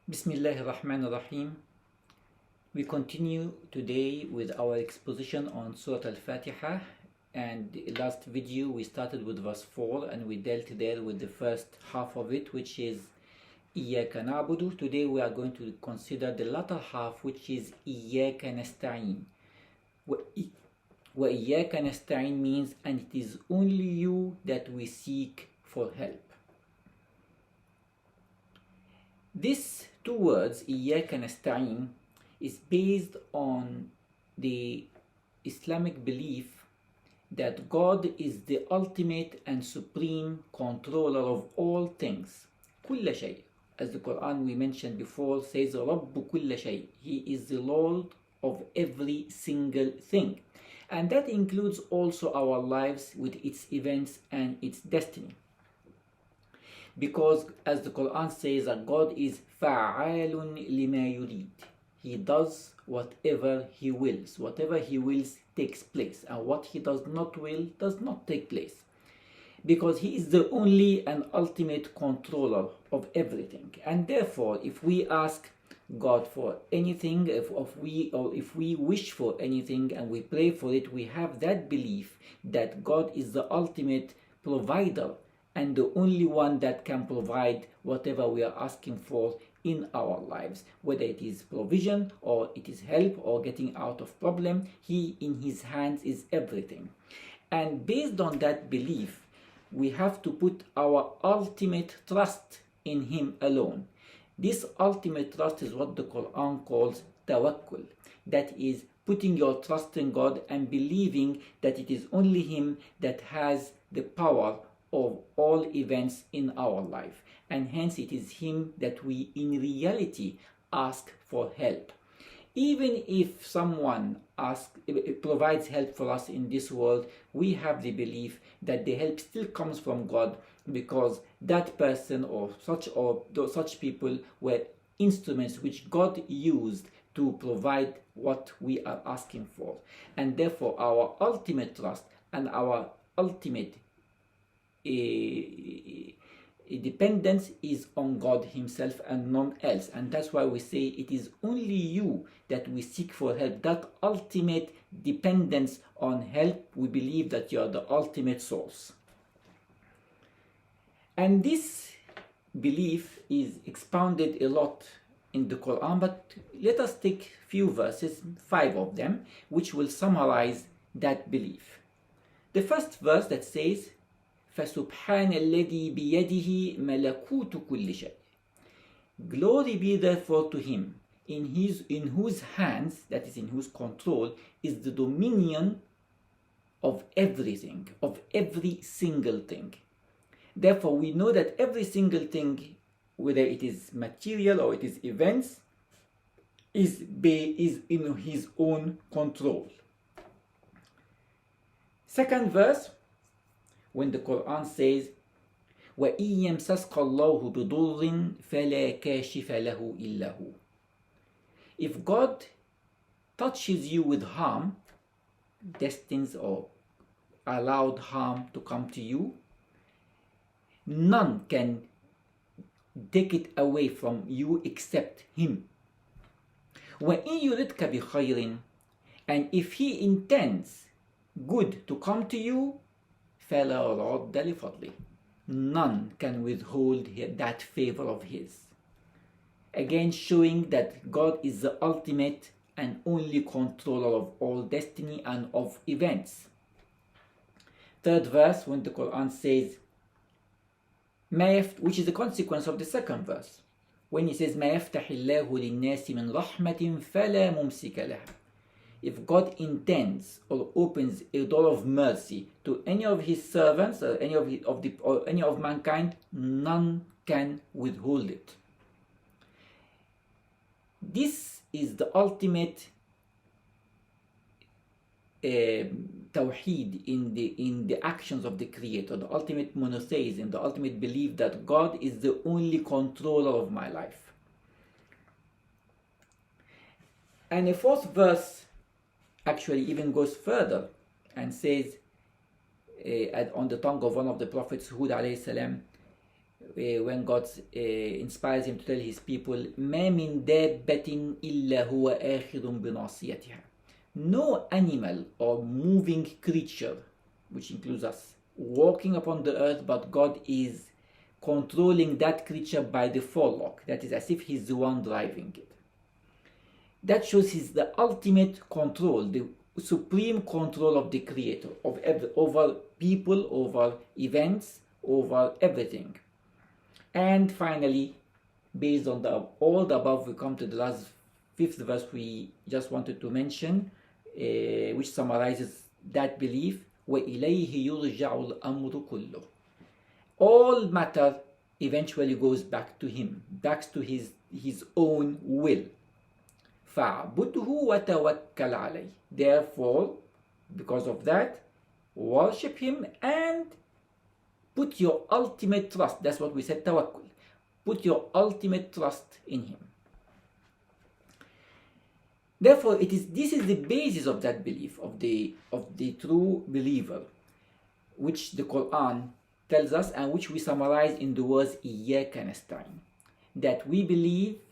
Bismillahir Rahmanir Rahim. We continue today with our exposition on Surah Al-Fatiha, and the last video we started with verse 4 and we dealt there with the first half of it, which is Iyyaka na'budu. Today we are going to consider the latter half, which is Iyyaka nasta'in. Wa Iyyaka nasta'in means, and it is only you that we seek for help. This two words, Iyyaka nasta'in, is based on the Islamic belief that God is the ultimate and supreme controller of all things. كل شيء. As the Quran we mentioned before says, رب كل شيء. He is the Lord of every single thing. And that includes also our lives with its events and its destiny. Because as the Quran says, that God is فَعَالٌ لِمَا يُرِيد. He does whatever He wills. Whatever He wills takes place, and what He does not will does not take place. Because He is the only and ultimate controller of everything. And therefore, if we ask God for anything, if we wish for anything and we pray for it, we have that belief that God is the ultimate provider and the only one that can provide whatever we are asking for in our lives, whether it is provision or it is help or getting out of problem. He, in His hands, is everything. And based on that belief, we have to put our ultimate trust in Him alone. This ultimate trust is what the Quran calls tawakkul. That is putting your trust in God and believing that it is only Him that has the power of all events in our life, and hence it is Him that we in reality ask for help. Even if someone provides help for us in this world, we have the belief that the help still comes from God, because that person or such people were instruments which God used to provide what we are asking for. And therefore our ultimate trust and our ultimate dependence is on God Himself and none else. And that's why we say it is only you that we seek for help. That ultimate dependence on help, we believe that you are the ultimate source. And this belief is expounded a lot in the Quran, but let us take few verses, 5 of them, which will summarize that belief. The first verse that says, فَسُبْحَانَ الَّذِي بِيَدِهِ مَلَكُوتُ كُلِّ شَيْءٍ. Glory be therefore to Him, in whose hands, that is in whose control, is the dominion of everything, of every single thing. Therefore, we know that every single thing, whether it is material or it is events, is in His own control. Second verse, when the Quran says, وَإِن يَمْسَسْكَ اللَّهُ بِضُرٍّ فَلَا كَاشِفَ لَهُ إِلَّا هُ. If God touches you with harm, destines or allowed harm to come to you, none can take it away from you except Him. وَإِن يُرِدْكَ بِخَيْرٍ. And if He intends good to come to you, فَلَا رَادَّ لِفَضْلِهِ. None can withhold that favor of His. Again, showing that God is the ultimate and only controller of all destiny and of events. Third verse, when the Quran says, which is a consequence of the second verse, when He says, مَا يَفْتَحِ اللَّهُ لِلنَّاسِ مِنْ رَحْمَةٍ فَلَا مُمْسِكَ لَهَا. If God intends or opens a door of mercy to any of His servants or any of mankind, none can withhold it. This is the ultimate tawheed in the actions of the Creator, the ultimate monotheism, the ultimate belief that God is the only controller of my life. And a fourth verse actually even goes further and says, on the tongue of one of the prophets, Hud alayhi salam, when God inspires him to tell his people, ما من دابة إلا هو آخذ بناصيتها. No animal or moving creature, which includes us, walking upon the earth, but God is controlling that creature by the forelock. That is as if he's the one driving it. That shows he's the ultimate control, the supreme control of the creator, over people, over events, over everything. And finally, based on all the above, we come to the last fifth verse we just wanted to mention, which summarizes that belief. وَإِلَيْهِ يُرْجَعُ الْأَمْرُ كُلُّهُ. All matter eventually goes back to him, back to his own will. فَاعْبُدْهُ وَتَوَكَّلْ عَلَيْهِ. Therefore, because of that, worship him and put your ultimate trust. That's what we said, tawakkul. Put your ultimate trust in him. Therefore, this is the basis of that belief, of the true believer, which the Quran tells us and which we summarize in the words إِيَّاكَ نَسْتَعِينُ. That we believe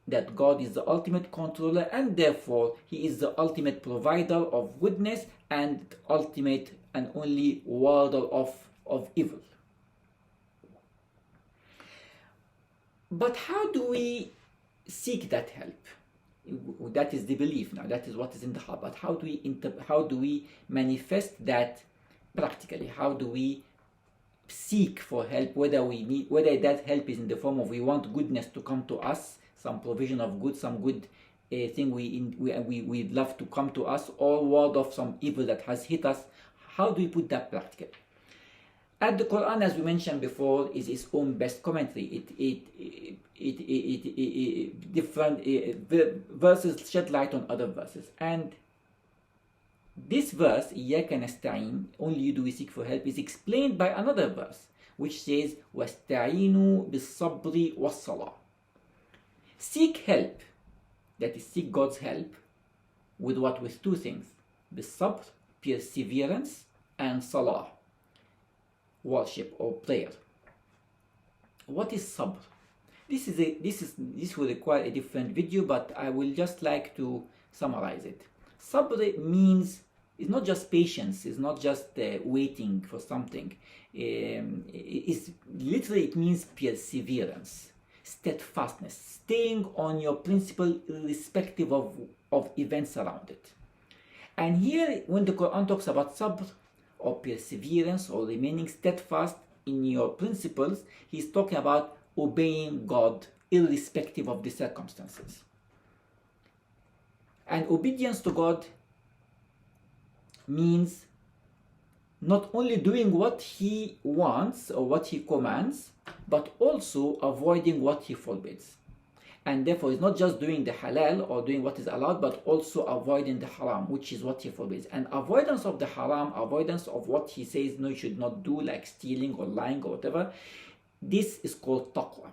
that God is the ultimate controller, and therefore he is the ultimate provider of goodness and ultimate and only warder of evil. But how do we seek that help? That is the belief now. That is what is in the heart. But how do we manifest that practically? How do we seek for help? Whether that help is in the form of we want goodness to come to us, some provision of good, some good thing we'd love to come to us, or ward off some evil that has hit us. How do we put that practical? And the Quran, as we mentioned before, is its own best commentary. Different verses shed light on other verses. And this verse, إِيَّاكَ نَسْتَعِينُ, only you do we seek for help, is explained by another verse, which says, وَاسْتَعِينُوا بِالصَّبْرِ وَالصَّلَاةِ. Seek help, that is, seek God's help, with what? With two things. بالصبر, perseverance, and salah, worship or prayer. What is sabr? This will require a different video, but I will just like to summarize it. Sabr means, it's not just patience, it's not just waiting for something. It means perseverance, steadfastness, staying on your principle irrespective of events around it. And here, when the Quran talks about sabr, or perseverance, or remaining steadfast in your principles, he's talking about obeying God irrespective of the circumstances. And obedience to God means not only doing what he wants or what he commands, but also avoiding what he forbids. And therefore, it's not just doing the halal or doing what is allowed, but also avoiding the haram, which is what he forbids. And avoidance of the haram, avoidance of what he says no, you should not do, like stealing or lying or whatever, this is called taqwa.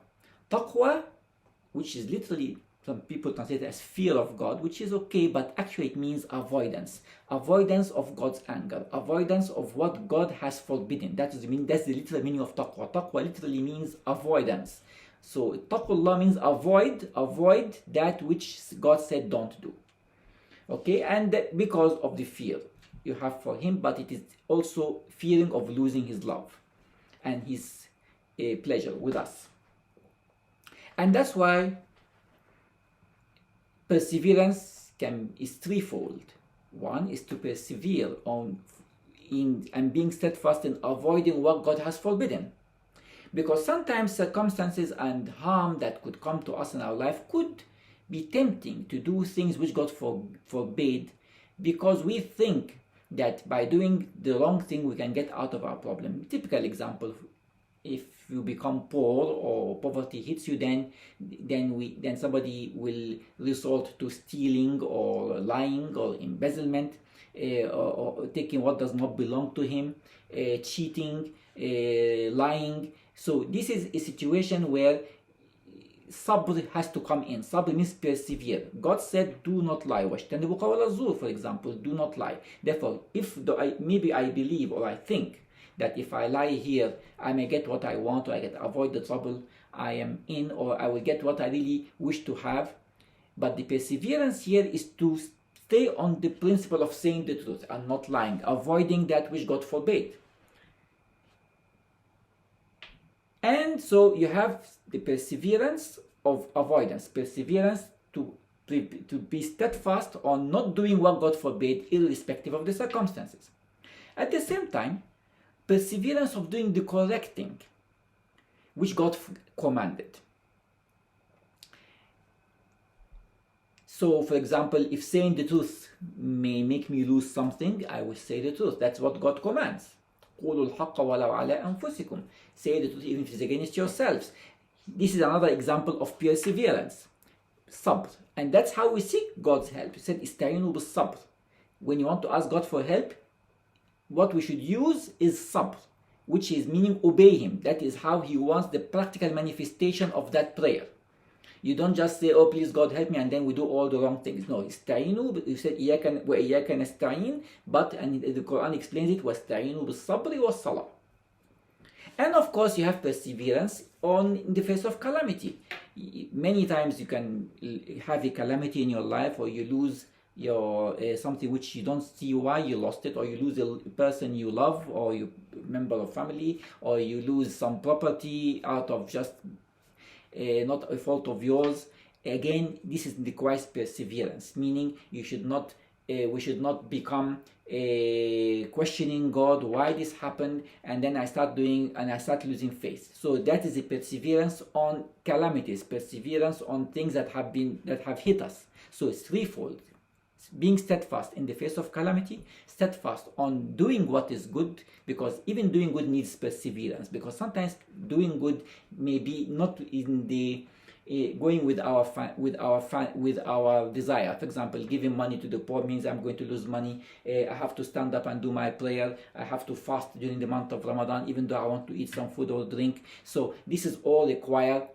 Taqwa, which is literally, some people translate it as fear of God, which is okay, but actually it means avoidance. Avoidance of God's anger, avoidance of what God has forbidden. That's the literal meaning of taqwa. Taqwa literally means avoidance. So taqullah means avoid that which God said don't do. Okay, and because of the fear you have for him, but it is also fearing of losing his love and his pleasure with us. And that's why perseverance is threefold. One is to persevere and being steadfast in avoiding what God has forbidden. Because sometimes circumstances and harm that could come to us in our life could be tempting to do things which God forbade, because we think that by doing the wrong thing we can get out of our problem. Typical example, if you become poor or poverty hits you, then somebody will resort to stealing or lying or embezzlement, or taking what does not belong to him, cheating, lying. So this is a situation where sabr has to come in. Sabr means persevere. God said, do not lie. For example, do not lie. Therefore, maybe I believe or I think that if I lie here, I may get what I want, or I get avoid the trouble I am in, or I will get what I really wish to have. But the perseverance here is to stay on the principle of saying the truth and not lying, avoiding that which God forbade. And so you have the perseverance of avoidance, perseverance to be steadfast on not doing what God forbade, irrespective of the circumstances. At the same time, perseverance of doing the correct thing, which God commanded. So, for example, if saying the truth may make me lose something, I will say the truth. That's what God commands. قولوا الحق ولو على أنفسكم. Say the truth even if it's against yourselves. This is another example of perseverance. Sabr. And that's how we seek God's help. He said, استعينوا بالصبر. When you want to ask God for help, what we should use is sabr, which is meaning obey Him. That is how He wants the practical manifestation of that prayer. You don't just say, oh, please God help me, and then we do all the wrong things. No, استعينوا, you said إياك وإياك نستعين, but and the Quran explains it, واستعينوا بالصبر والصلاة. And of course, you have perseverance in the face of calamity. Many times you can have a calamity in your life, or you lose your something which you don't see why you lost it, or you lose a person you love, or you member of family, or you lose some property out of just not a fault of yours. Again, this requires perseverance, meaning you should not we should not become questioning God, why this happened, and then I start losing faith. So that is a perseverance on calamities, perseverance on things that have hit us. So it's threefold: being steadfast in the face of calamity, steadfast on doing what is good, because even doing good needs perseverance, because sometimes doing good may be not in the going with our desire. For example, giving money to the poor means I'm going to lose money. I have to stand up and do my prayer. I have to fast during the month of Ramadan, even though I want to eat some food or drink. So this is all require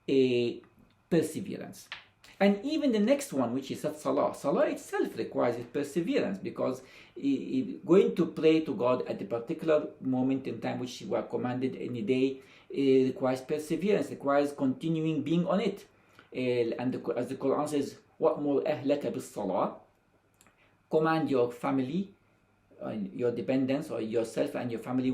a perseverance. And even the next one, which is Salah. Salah itself requires perseverance, because going to pray to God at a particular moment in time, which we are commanded in a day, requires perseverance, requires continuing being on it. As the Quran says, وَأْمُرْ أَهْلَكَ بِالصَّلَاةِ, command your family, your dependents, or yourself and your family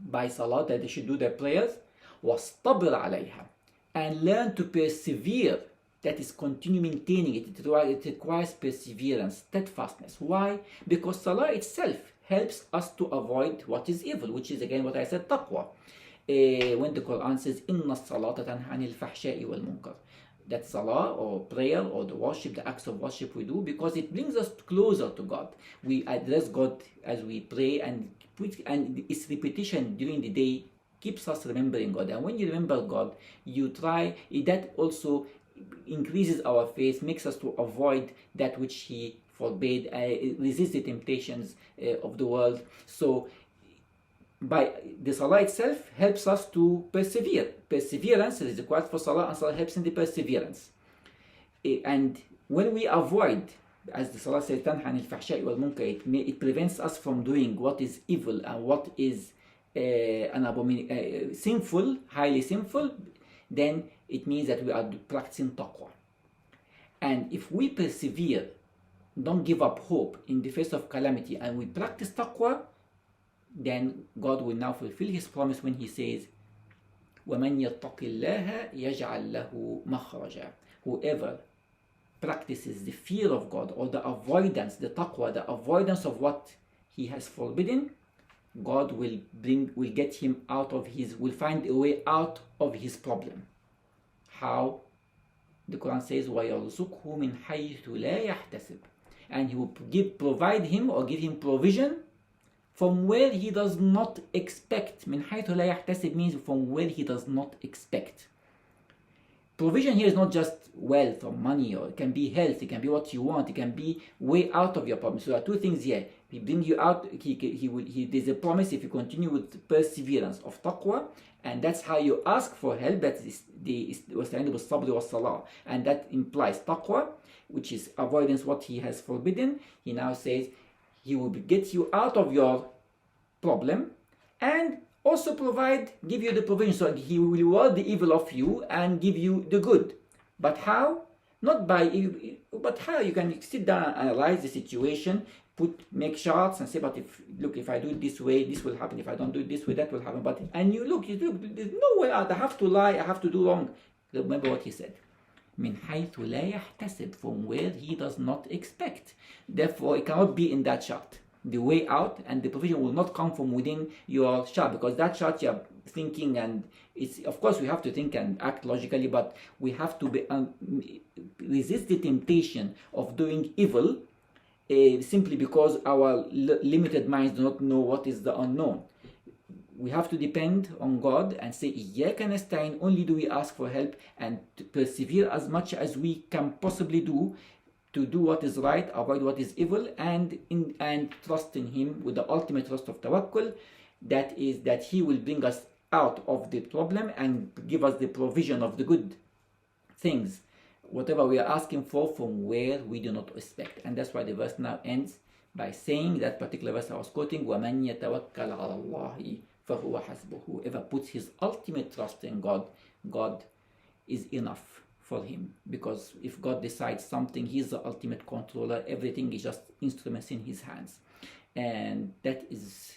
by Salah, that they should do their prayers. وَاصْطَبِرْ عَلَيْهَا, and learn to persevere. That is, continue maintaining it. It requires perseverance, steadfastness. Why? Because Salah itself helps us to avoid what is evil, which is again what I said, taqwa. When the Quran says, إِنَّ الصَّلَاةَ تَنْهَى عَنِ الْفَحْشَاءِ وَالْمُنكَرِ, that Salah or prayer or the worship, the acts of worship we do, because it brings us closer to God. We address God as we pray, and its repetition during the day keeps us remembering God. And when you remember God, that also increases our faith, makes us to avoid that which He forbade, resist the temptations of the world. So by the Salah itself helps us to persevere. Perseverance is required for Salah, and Salah helps in the perseverance. And when we avoid, as the Salah says, تَنْهَى عَنِ الْفَحْشَاءِ وَالْمُنكَرِ, it prevents us from doing what is evil and what is sinful, highly sinful, then it means that we are practicing taqwa. And if we persevere, don't give up hope in the face of calamity, and we practice taqwa, then God will now fulfill His promise when He says, وَمَنْ يَتَّقِ اللَّهَ يَجْعَلْ لَهُ مَخْرَجًا. Whoever practices the fear of God, or the avoidance, the taqwa, the avoidance of what He has forbidden, God will get him will find a way out of his problem. How? The Quran says, وَيَرْزُقْهُ مِنْ حَيْثُ لَا يَحْتَسِبْ, and He will provide him or give him provision from where he does not expect. مِنْ حَيْثُ لَا يَحْتَسِبْ means from where he does not expect. Provision here is not just wealth or money, or it can be health, it can be what you want, it can be way out of your problem. So there are two things here. He bring you out, there's a promise if you continue with perseverance of taqwa, and that's how you ask for help. That is the sabr wa salah, and that implies taqwa, which is avoidance what He has forbidden. He now says He will get you out of your problem, and also give you the provision. So he will reward the evil of you and give you the good. But how? Not by, but how? You can sit down and analyze the situation, make charts and say, but if I do it this way, this will happen. If I don't do it this way, that will happen. And you look, there's no way out. I have to lie, I have to do wrong. Remember what he said. من حيث لا يحتسب, from where he does not expect. Therefore, it cannot be in that chart. The way out and the provision will not come from within your chart, because that chart you're thinking, and it's, of course we have to think and act logically, but we have to resist the temptation of doing evil simply because our limited minds do not know what is the unknown. We have to depend on God and say, إياك نستعين, only do we ask for help, and to persevere as much as we can possibly do to do what is right, avoid what is evil, and trust in Him with the ultimate trust of tawakkul, that is that He will bring us out of the problem and give us the provision of the good things, whatever we are asking for, from where we do not expect. And that's why the verse now ends by saying, that particular verse I was quoting, وَمَنْ يَتَوَكَّلْ عَلَى اللَّهِ فَهُوَ حَسْبُهُ. Whoever puts his ultimate trust in God, God is enough for him. Because if God decides something, He's the ultimate controller. Everything is just instruments in His hands. And that is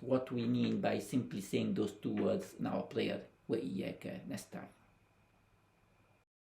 what we mean by simply saying those two words in our prayer, وَإِيَّاكَ نَسْتَعِينُ.